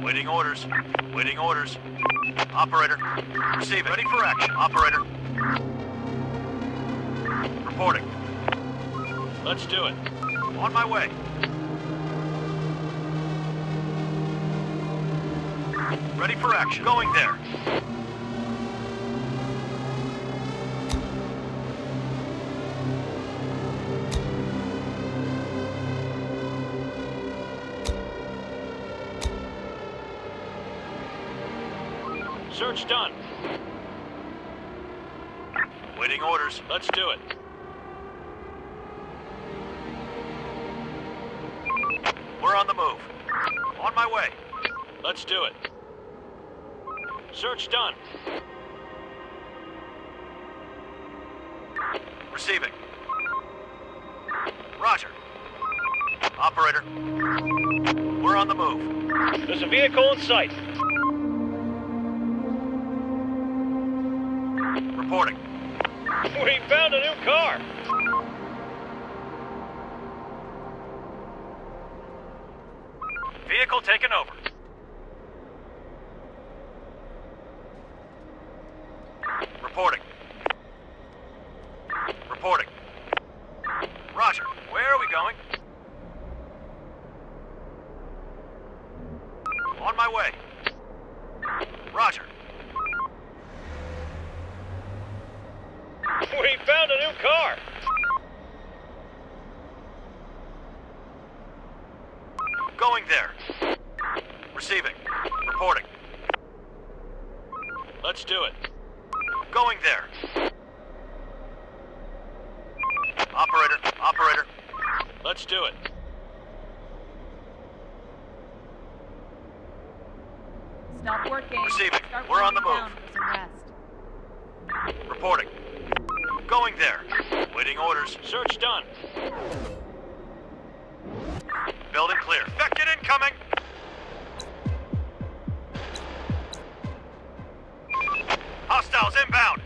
Waiting orders. Waiting orders. Operator. Receive it. Ready for action. Operator. Reporting. Let's do it. On my way. Ready for action. Going there. Search done. Waiting orders. Let's do it. We're on the move. On my way. Let's do it. Search done. Receiving. Roger. Operator. We're on the move. There's a vehicle in sight. Reporting. We found a new car. Vehicle taken over. Reporting. Reporting. Roger. Where are we going? On my way. Roger. We found a new car. Going there. Receiving. Reporting. Let's do it. Going there. Operator. Operator. Let's do it. Stop working. Receiving. Start We're on the winding move. down for some rest. Reporting. Going there. Waiting orders. Search done. Building clear. Infected incoming. Hostiles inbound.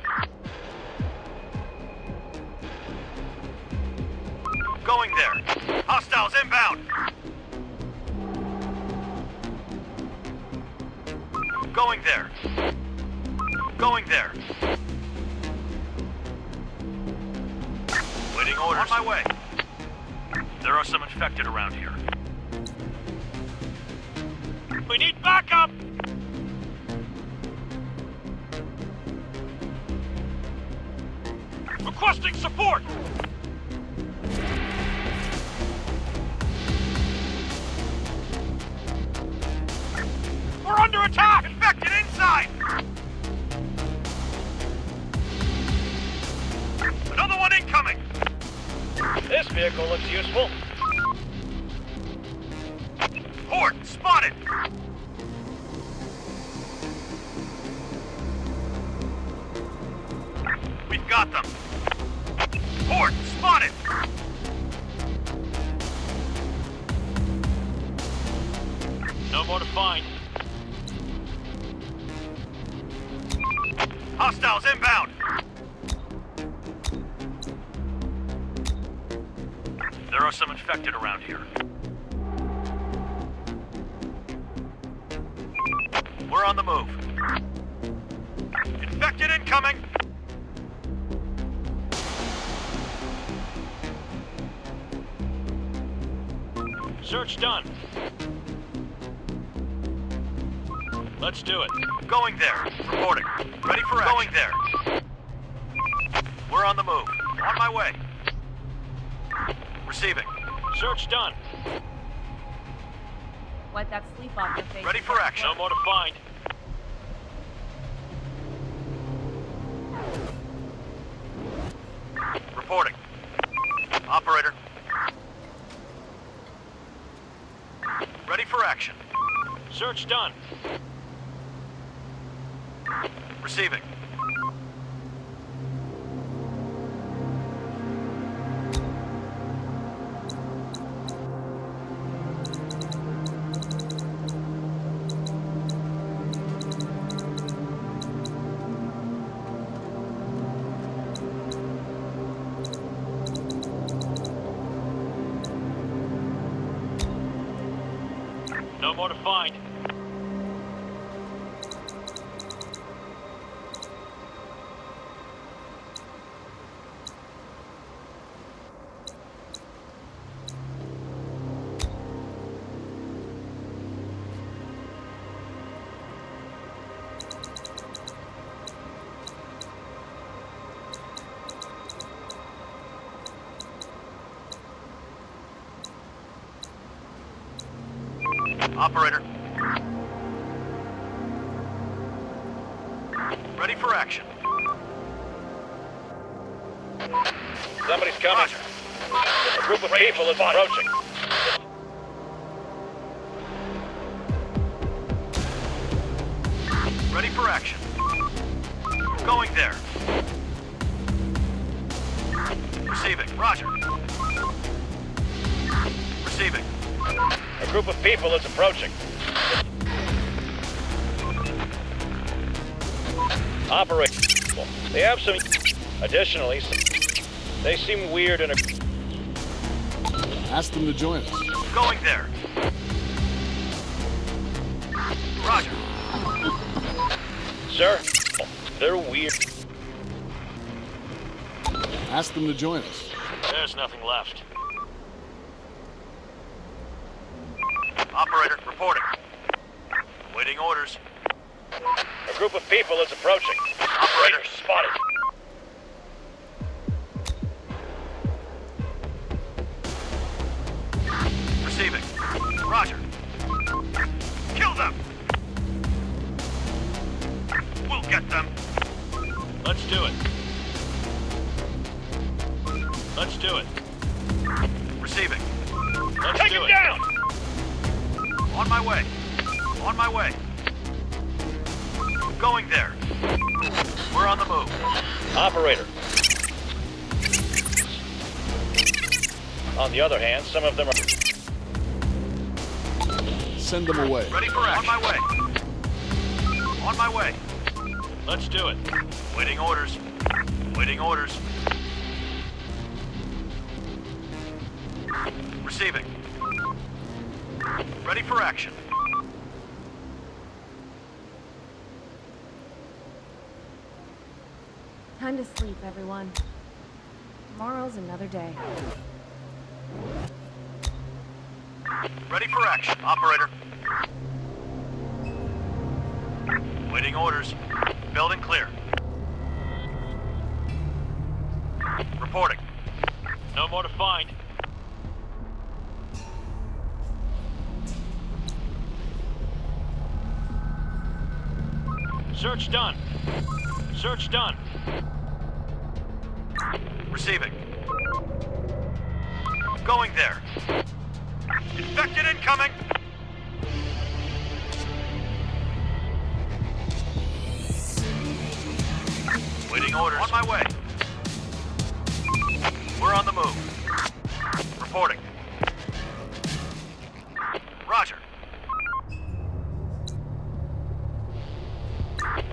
Going there. Hostiles inbound. Going there. Going there. Waiting orders. On my way. There are some infected around here. We need backup! Requesting support! We're under attack! Infected inside! Another one incoming! This vehicle looks useful. Horde spotted! We've got them. Horde spotted! No more to find. Hostiles inbound! There are some infected around here. We're on the move. Infected incoming! Search done. Let's do it. Going there. Reporting. Ready for action. Going there. We're on the move. On my way. Receiving. Search done. Wipe that sleep off your face. Ready for action. No more to find. Reporting. Operator. Ready for action. Search done. Receiving. No more to find. Operator. Ready for action. Somebody's coming. Roger. A group of people is approaching. Ready for action. Going there. Receiving. Roger. Receiving. A group of people is approaching. Operator. They have some... Additionally, they seem weird and... Ask them to join us. Going there. Roger. Sir, they're weird. Ask them to join us. There's nothing left. Operator, reporting. Waiting orders. A group of people is approaching. Operator, Spotted. receiving. Roger. Kill them! We'll get them. Let's do it. Let's do it. Receiving. Let's Take do him it. down! On my way. On my way. Going there. We're on the move. Operator. On the other hand, some of them are... Send them away. Ready for action. On my way. On my way. Let's do it. Waiting orders. Waiting orders. Receiving. Ready for action. Time to sleep, everyone. Tomorrow's another day. Ready for action, operator. Waiting orders. Building clear. Reporting. No more to find. Search done. Search done. Receiving. Going there. Infected incoming! Waiting orders. On my way. We're on the move. Reporting. Roger.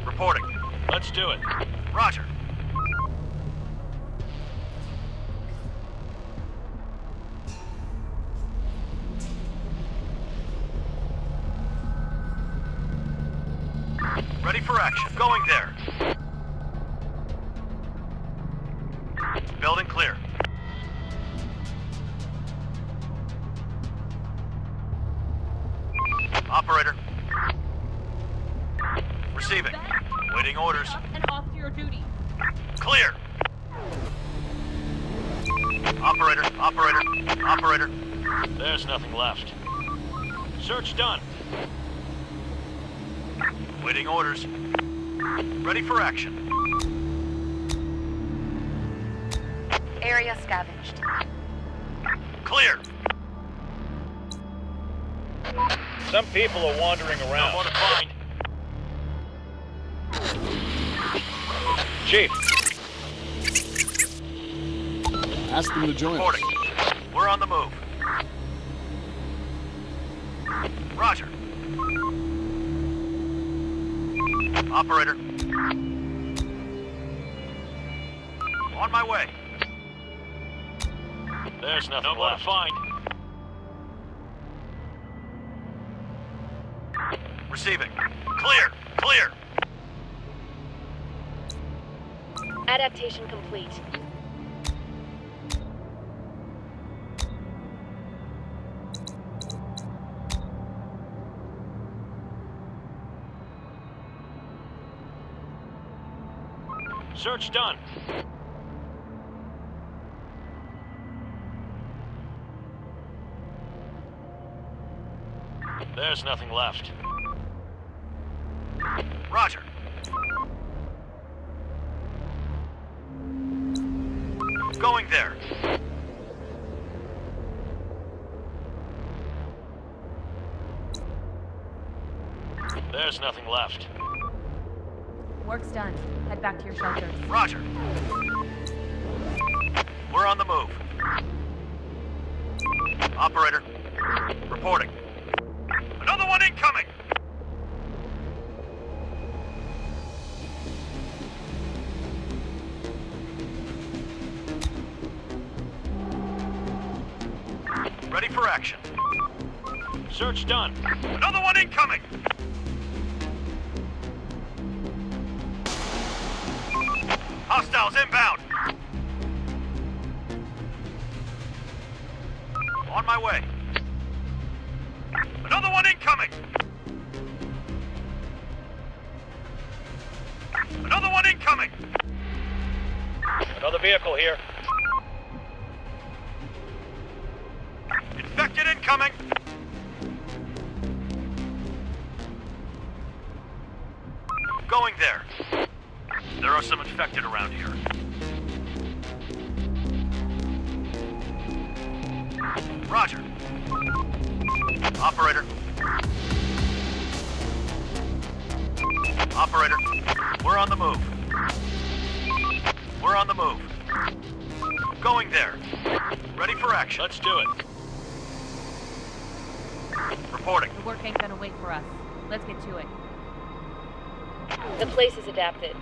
Reporting. Let's do it. Roger. Ready for action. Going there. Building clear. Operator. Receiving. Waiting orders. Up and off to your duty. Clear. Operator. Operator. Operator. There's nothing left. Search done. Waiting orders. Ready for action. Area scavenged. Clear. Some people are wandering No around. more to find. Chief, Ask them to join us. Reporting. We're on the move. Roger. Operator. On my way. there's nothing left. to find. Receiving. Clear. Clear. Adaptation complete. Search done. There's nothing left. Roger. Going there. There's nothing left. Work's done. Head back to your shelters. Roger. We're on the move. Operator, reporting. Another one incoming! Ready for action. Search done. Another one incoming! Hostiles inbound! On my way. Another one incoming! Another one incoming! Another vehicle here. Infected incoming! Going there. There are some infected around here. Roger. Operator. Operator, we're on the move. We're on the move. Going there. Ready for action. Let's do it. Reporting. The work ain't gonna wait for us. Let's get to it. The place is adapted.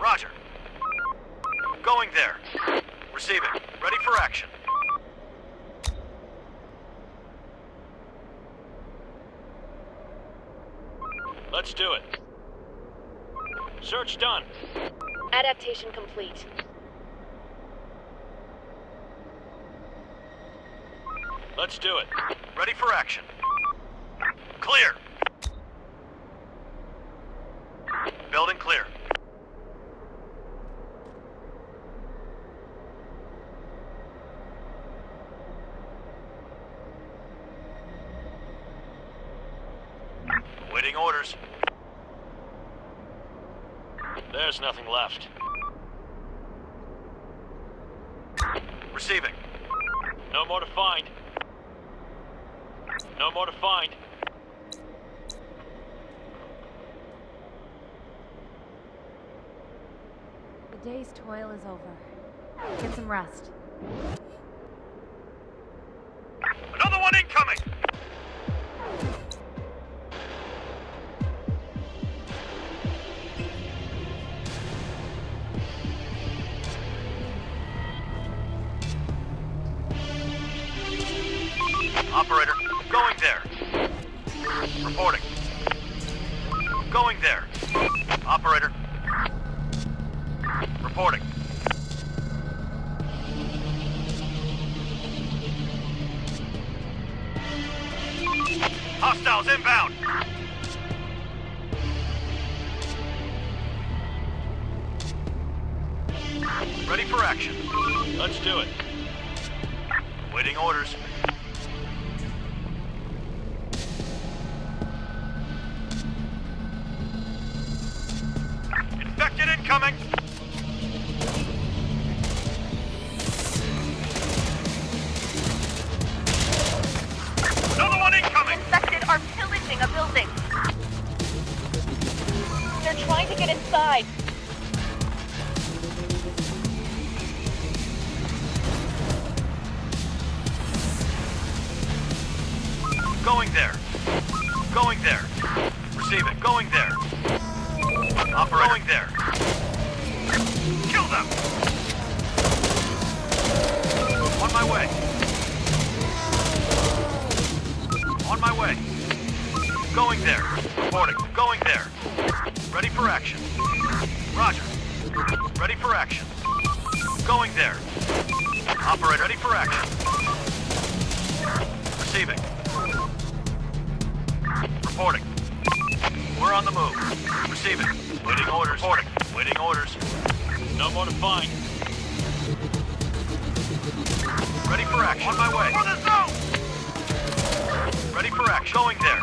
Roger. Going there. Receiving. Ready for action. Let's do it. Search done. Adaptation complete. Let's do it. Ready for action. Clear. Building clear. Waiting orders. There's nothing left. Receiving. No more to find. No more to find. The day's toil is over. Get some rest. Another one incoming! Operator, going there. Reporting. Going there. Operator. Reporting. Hostiles inbound! Ready for action. Let's do it. Waiting orders. Infected incoming! Another one incoming! Infected are pillaging a building. They're trying to get inside. Going there. Going there. Receiving. Going there. Operator. Going there. Kill them! On my way. On my way. Going there. Reporting. Going there. Ready for action. Roger. Ready for action. Going there. Operator. Ready for action. Receiving. Reporting. We're on the move. Receiving. Waiting orders. Reporting. Waiting orders. No more to find. for action. On my way. For the zone! Ready for action. Going there.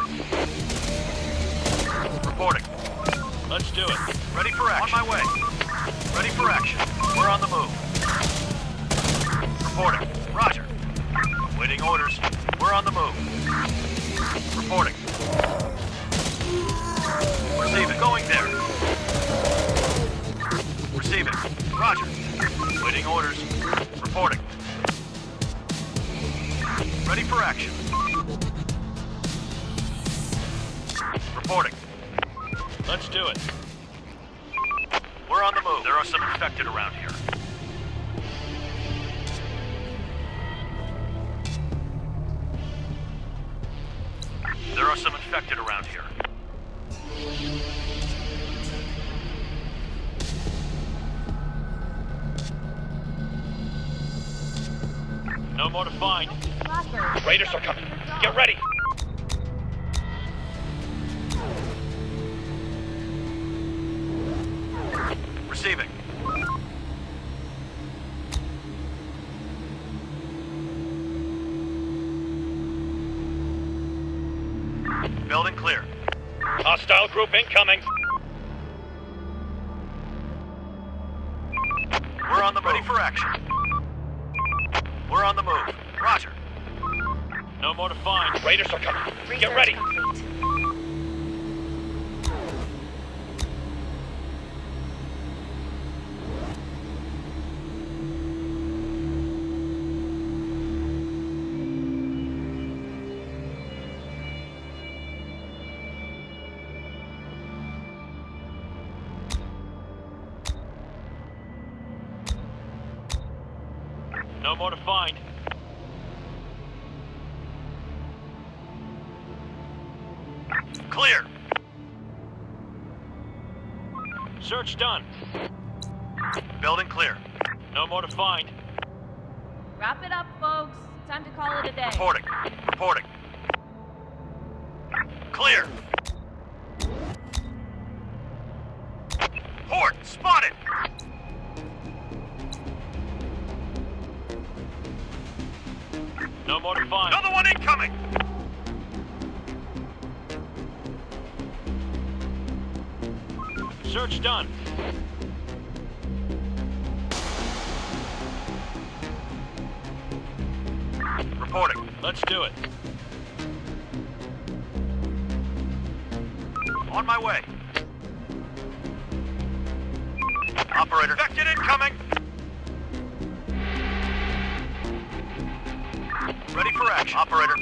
Reporting. Let's do it. Ready for action. On my way. Ready for action. We're on the move. Reporting. Roger. Waiting orders. We're on the move. Reporting. Receiving. Going there. Receiving. Roger. Waiting orders. Reporting. Ready for action. Reporting. Let's do it. We're on the move. There are some infected around here. There are some infected around here. No more to find. Blackbird. Raiders are coming. Get ready. Receiving. Building clear. Hostile group incoming. We're on the move. Ready for action. We're on the move. Roger. No more to find. Raiders are coming. Get Research ready. complete. No more to find. Clear. Search done. Building clear. No more to find. Wrap it up, folks. Time to call it a day. Reporting. Reporting. Clear. Port spotted. No more to find. Another one incoming. Search done. Reporting. Let's do it. On my way. Operator. Infected incoming. Ready for action. Operator.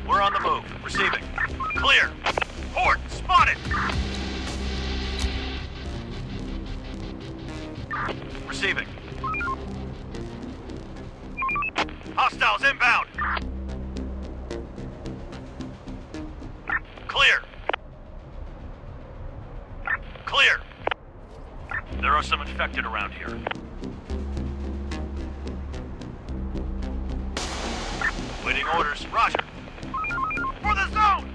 We're on the move. Receiving. Clear. Port spotted. Receiving. Hostiles inbound. Clear. Clear. There are some infected around here. Waiting orders. Roger. For the zone!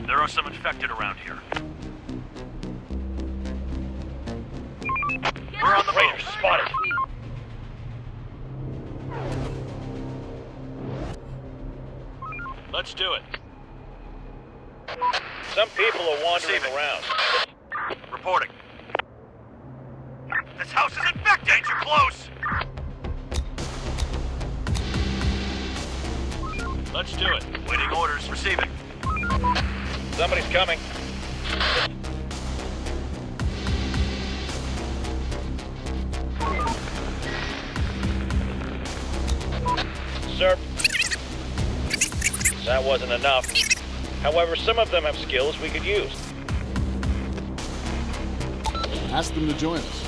There are some infected around here. We're on the move. Raiders spotted. Let's do it. Some people are wandering Receiving. around. Reporting. This house is infected! Danger close! Let's do it. Waiting orders. Receiving. Somebody's coming. Sir, that wasn't enough. However, some of them have skills we could use. Ask them to join us.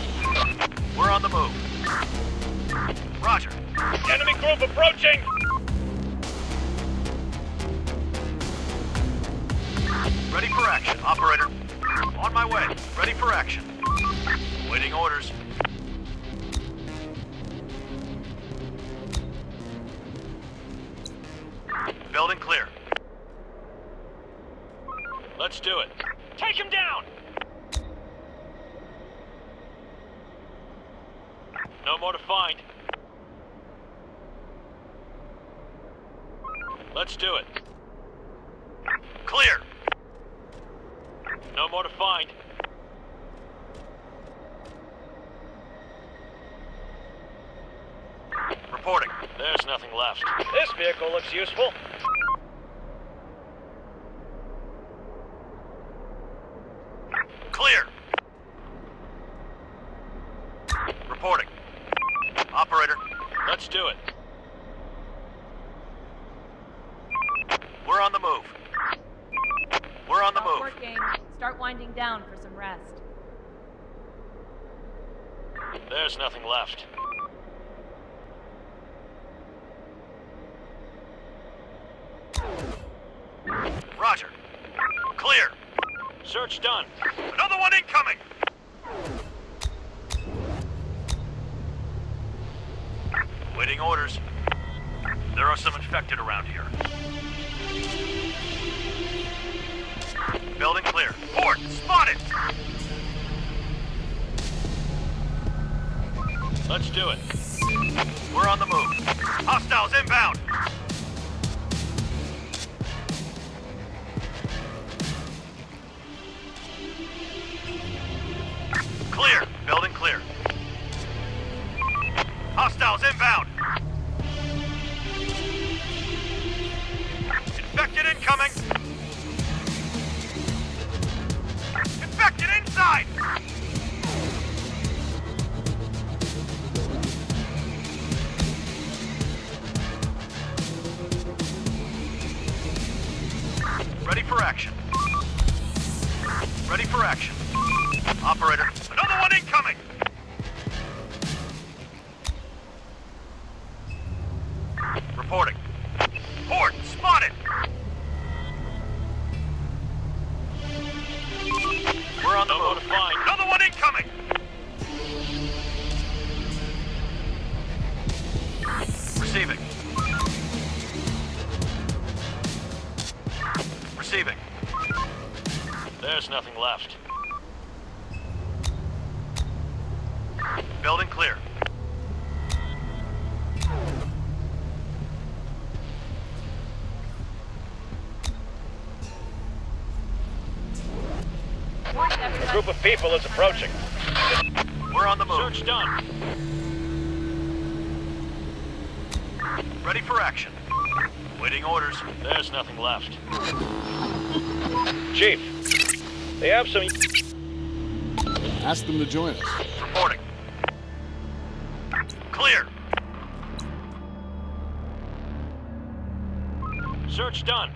We're on the move. Roger. Enemy group approaching! Ready for action. Operator. On my way. Ready for action. Waiting orders. Building clear. Let's do it. Take him down! No more to find. Let's do it. Clear. No more to find. Reporting. There's nothing left. This vehicle looks useful. Clear. Reporting. Operator, Let's do it. we're on the move. We're on the Not move. working. Start winding down for some rest. There's nothing left. Roger. Clear. Search done. Another one incoming. Waiting orders. There are some infected around here. Building clear. Port spotted. Let's do it. We're on the move. Hostiles inbound. Clear. Building clear. Hostiles inbound. Infected incoming. Infected inside. Ready for action. Ready for action. Operator, another one incoming! Reporting. Port spotted! We're on the No more move. to find. Another one incoming! Receiving. Receiving. There's nothing left. Building clear. A group of people is approaching. We're on the move. Search done. Ready for action. Waiting orders. There's nothing left. Chief, they have some... Ask them to join us. Reporting. Clear. Search done.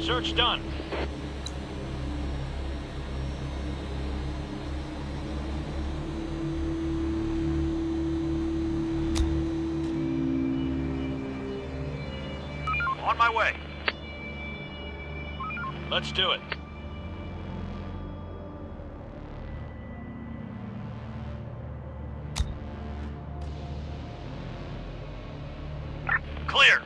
Search done. On my way. Let's do it. Clear.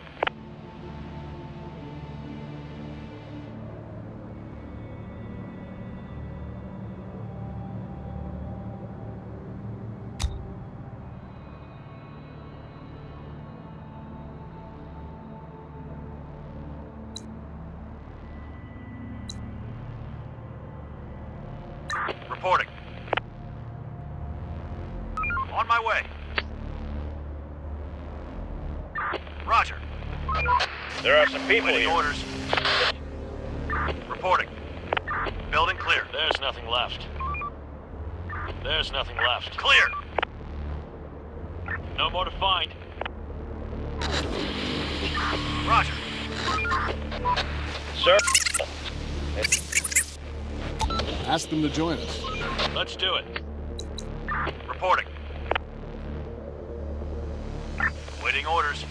Reporting. On my way. Roger. There are some people Waiting here. orders. Reporting. Building clear. There's nothing left. There's nothing left. Clear. No more to find. Roger. Sir, Ask them to join us. let's do it. Reporting. Waiting orders.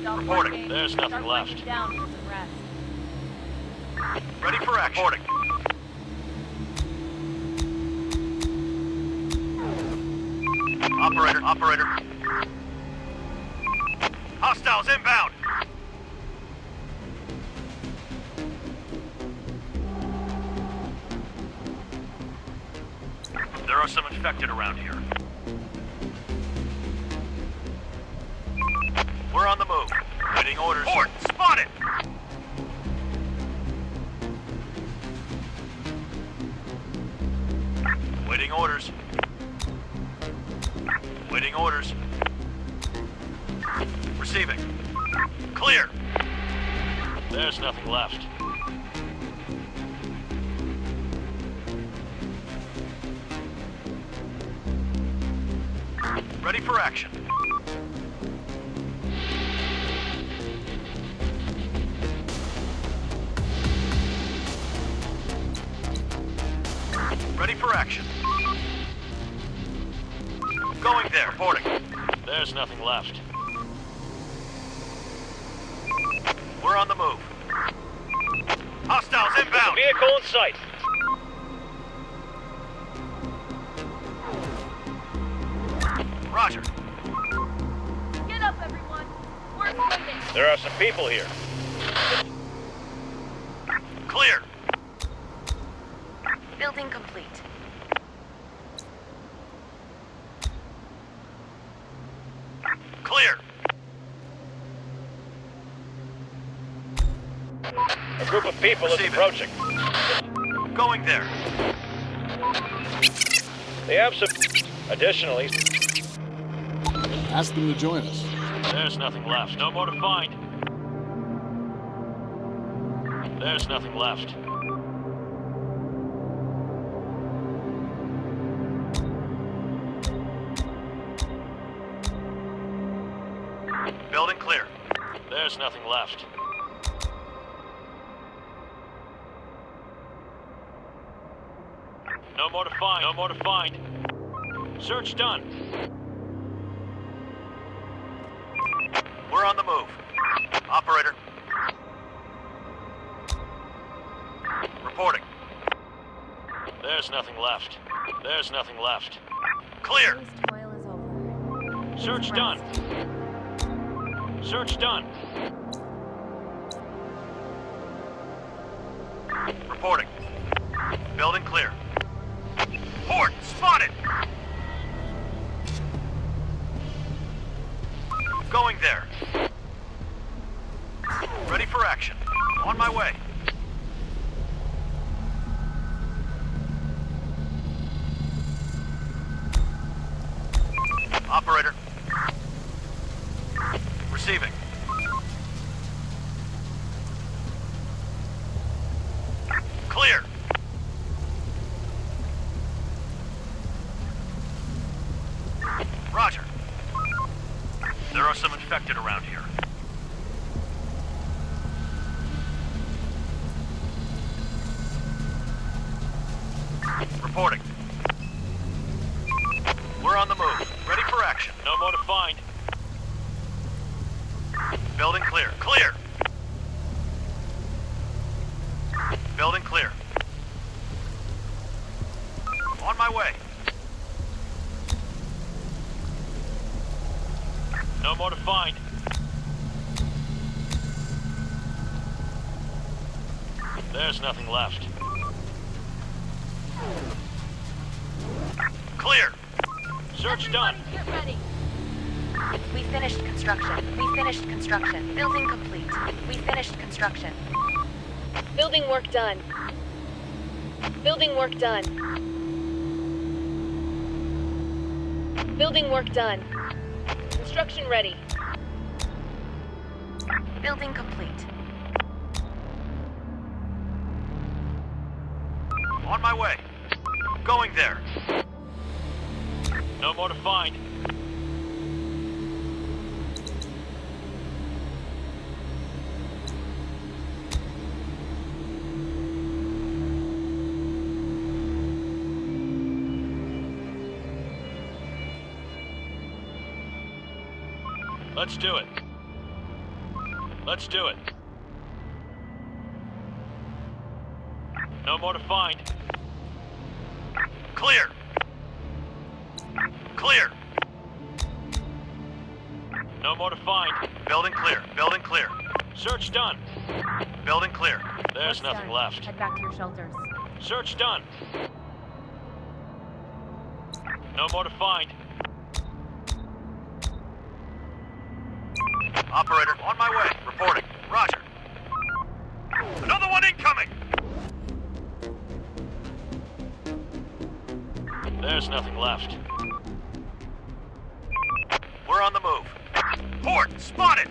Stop Reporting. working. There's nothing Start left. winding down for some rest. Ready for action. Reporting. Operator. Hostiles inbound. There are some infected around here. We're on the move. Waiting orders. Horde, spotted! Waiting orders. Waiting orders. Receiving. Clear. There's nothing left. Ready for action. Ready for action. Going there. Reporting. There's nothing left. We're on the move. Hostiles inbound. Vehicle in sight. Roger. Get up, everyone. We're moving. There are some people here. Clear. Building complete. Clear. A group of people is Receive it. approaching. Going there. They have some... Additionally, Ask them to join us. there's nothing left. No more to find. There's nothing left. Building clear. There's nothing left. No more to find. No more to find. Search done. We're on the move. Operator. Reporting. There's nothing left. There's nothing left. Clear. Day's toil is over. Search Please done. rest. Search done. Reporting. Building clear. Horde, spotted! Going there. Ready for action. On my way. Operator. Receiving. Clear. Roger. There are some infected around here. Reporting. We're on the move. Ready for action. No more to find. Building clear. Clear. Building clear. On my way. No more to find. There's nothing left. Clear. Search done. Get ready. We finished construction. We finished construction. Building complete. We finished construction. Building work done. Building work done. Building work done. Construction ready. Building complete. On my way. Going there. No more to find. Let's do it. Let's do it. No more to find. Clear. Clear. No more to find. Building clear. Building clear. Search done. Building clear. There's Work's nothing done. left. Head back to your shelters. Search done. No more to find. Operator, on my way. Reporting. Roger. Another one incoming! There's nothing left. We're on the move. Port, spotted!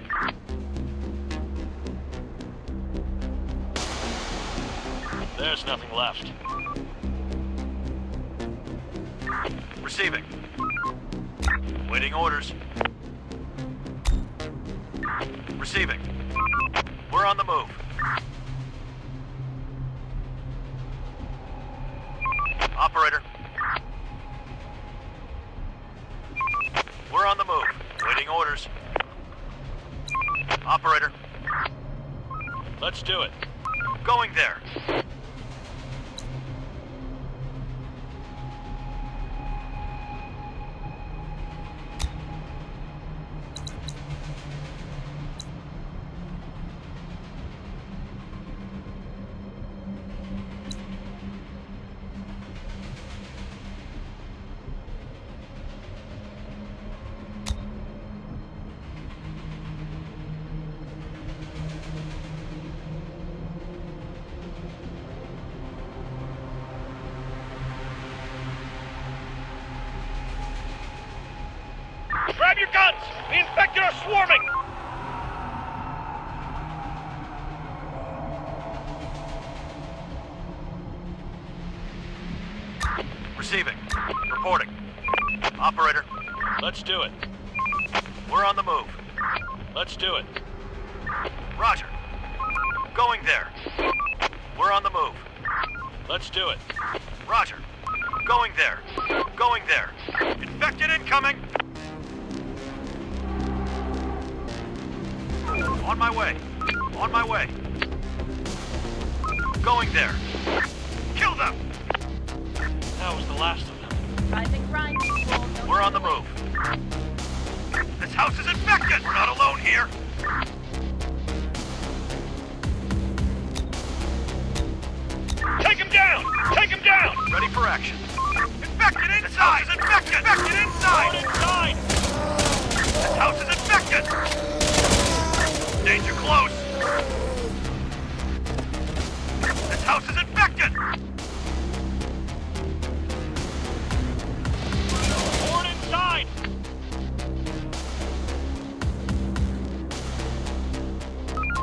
There's nothing left. Receiving. Waiting orders. Receiving. We're on the move. Operator. We're on the move. Waiting orders. Operator. Let's do it. Going there. Grab your guns! The infected are swarming! Receiving. Reporting. Operator. Let's do it. We're on the move. Let's do it. Roger. Going there. We're on the move. Let's do it. Roger. Going there. Going there. Infected incoming! On my way. On my way. Going there. Kill them! That was the last of them. Rising crime people. We're on the move. This house is infected! We're not alone here! Take him down! Take him down! Ready for action. Infected inside! This house is infected! Infected Going inside! inside! This house is infected! Danger close! This house is infected! Board inside!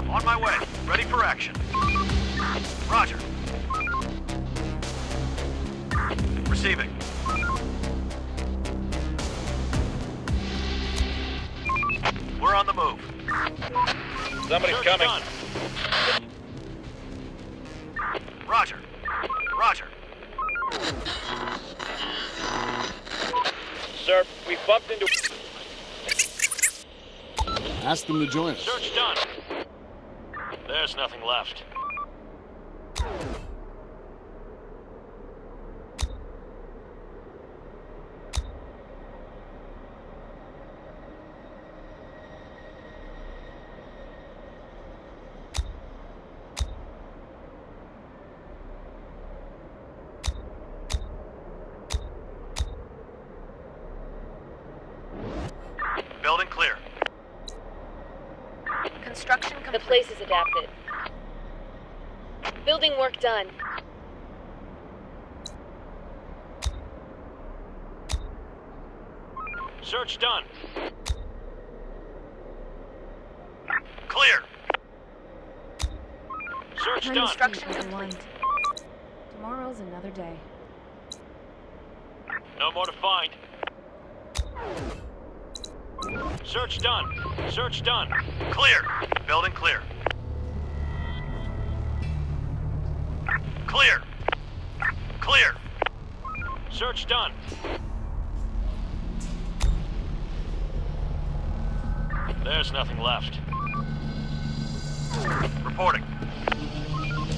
On my way. Ready for action. Roger. Receiving. We're on the move. Somebody's Search coming. done. Roger. Roger. Sir, we bumped into... Ask them to join us. Search done. There's nothing left. Building clear. Construction complete. The place is adapted. Building work done. Search done. Clear. Search done. Construction Everyone. complete. Tomorrow's another day. No more to find. Search done. Search done. Clear. Building clear. Clear. Clear. Search done. There's nothing left. Reporting.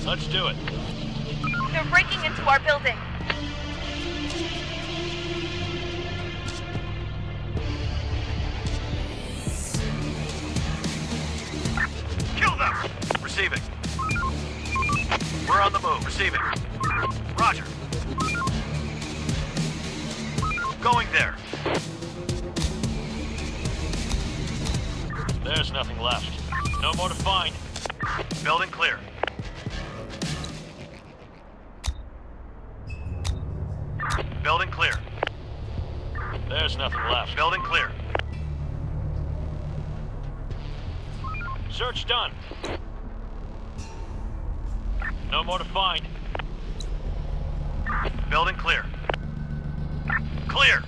Let's do it. They're breaking into our building. Kill them! Receiving. We're on the move. Receiving. Roger. Going there. There's nothing left. No more to find. Building clear. Building clear. There's nothing left. Building clear. Search done. No more to find. Building clear. Clear.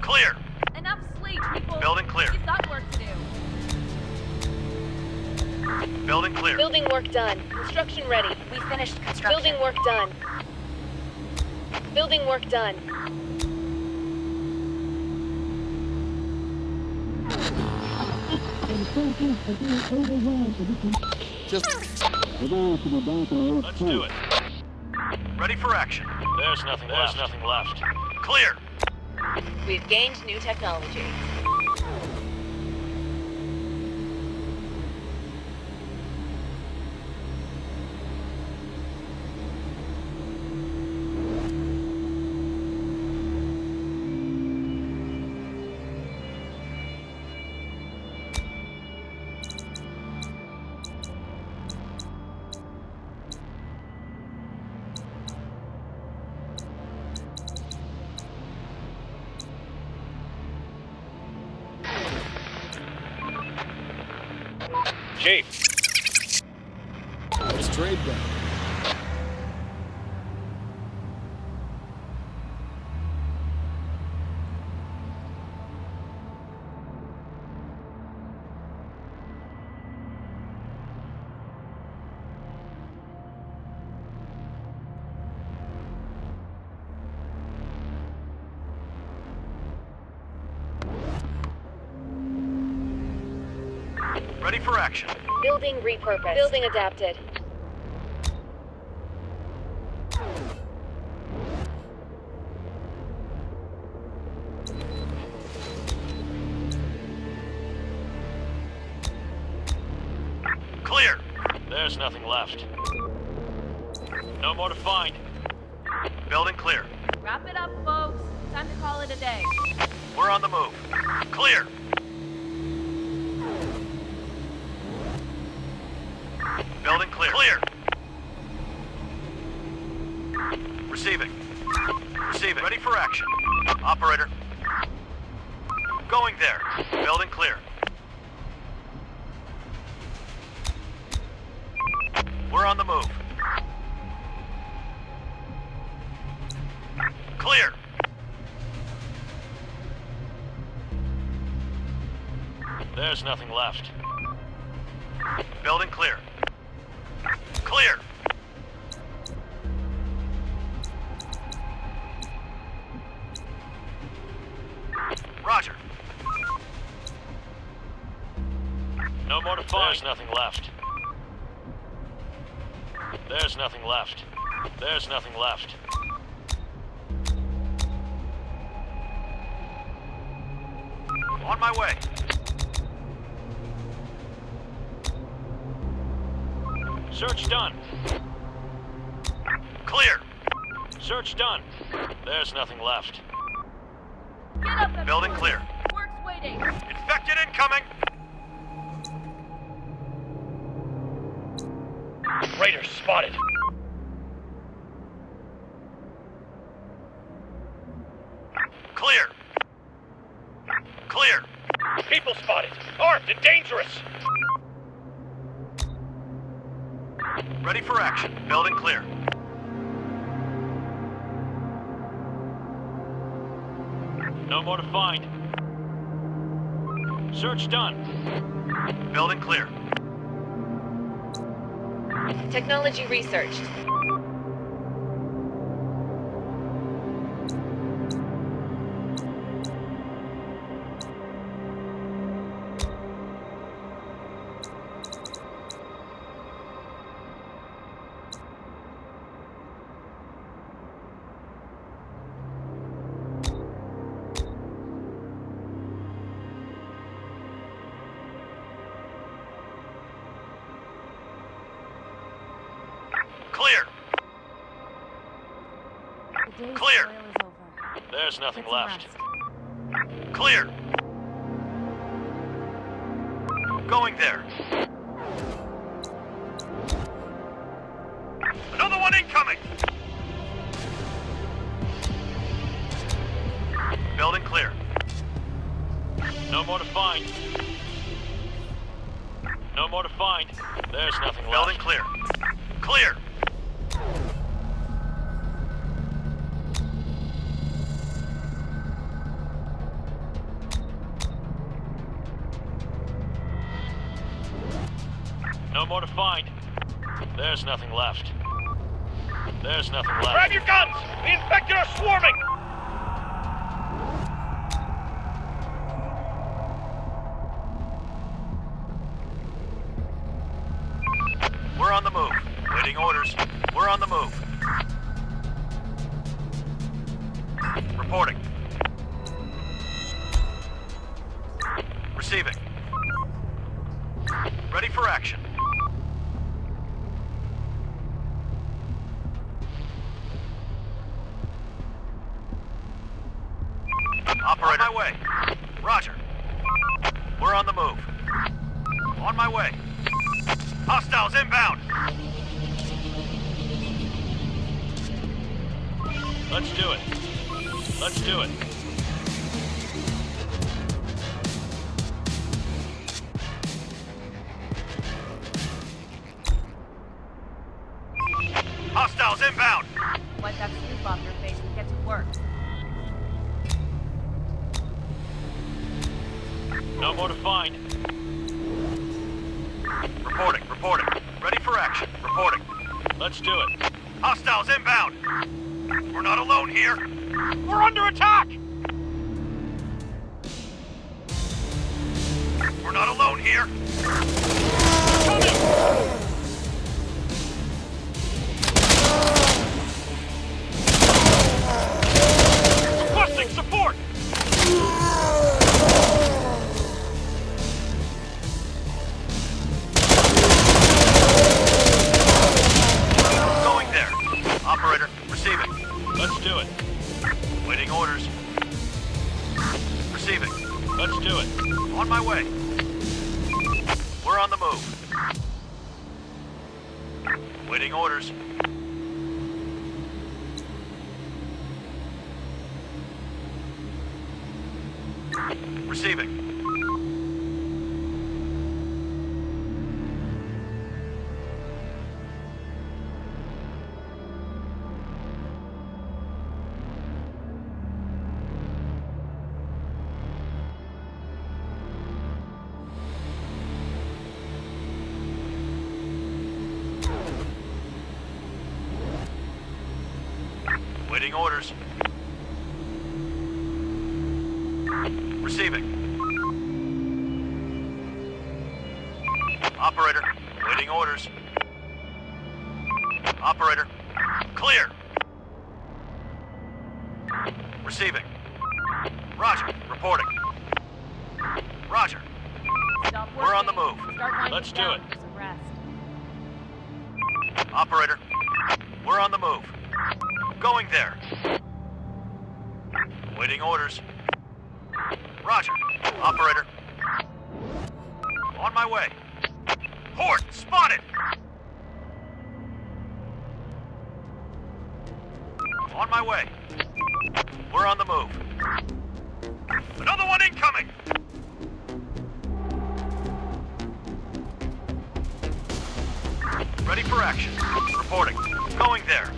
Clear. Enough sleep, people. Building clear. We've got work to do. Building clear. Building work done. Construction ready. We finished construction. Building work done. Building work done. Just Let's do it. Ready for action. There's nothing left. There's nothing left. Clear. We've gained new technology. Chief, let's trade them. Ready for action. Building repurposed. Building adapted. Clear. there's nothing left. No more to find. Building clear. Wrap it up, folks. Time to call it a day. We're on the move. Clear. Building clear. Clear. Receiving. Receiving. Ready for action. Operator. Going there. Building clear. We're on the move. Clear. There's nothing left. Building clear. Clear. Roger. No more to find. There's nothing left. There's nothing left. There's nothing left. On my way. Search done. Clear. Search done. There's nothing left. Get up, everyone. Building clear. Work's waiting. Infected incoming. Raiders spotted. Clear. Clear. People spotted. Armed and dangerous. Ready for action. Building clear. No more to find. Search done. Building clear. Technology researched. Clear. Today's Clear. toil is over. There's nothing Get some left. rest. Clear. Going there. Another one incoming. Building clear. No more to find. No more to find. There's nothing left. Building clear. Clear. No more to find. There's nothing left. There's nothing left. Grab your guns! The infected are swarming! We're on the move. Waiting orders. We're on the move. Reporting. Receiving. Ready for action. Operator. On my way. Roger. We're on the move. On my way. Hostiles inbound. Let's do it. Let's do it. Hostiles inbound. Wipe that scoop off your face and get to work. No more to find. Reporting, reporting. Ready for action. Reporting. Let's do it. Hostiles inbound. We're not alone here. We're under attack. We're not alone here. Coming. Requesting support. Going there. Operator, receiving. Let's do it. Waiting orders. Receiving. Let's do it. On my way. We're on the move. Waiting orders. Receiving. Waiting orders. Receiving. Operator, waiting orders. Operator, clear. Receiving. Roger, reporting. Roger. Stop working. We're on the move. Start winding Let's do down it. for some rest. Operator, we're on the move. Going there. Waiting orders. Roger. Operator. On my way. Horde spotted! On my way. We're on the move. Another one incoming! Ready for action. Reporting. Going there.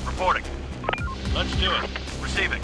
Reporting. Let's do it. Receiving.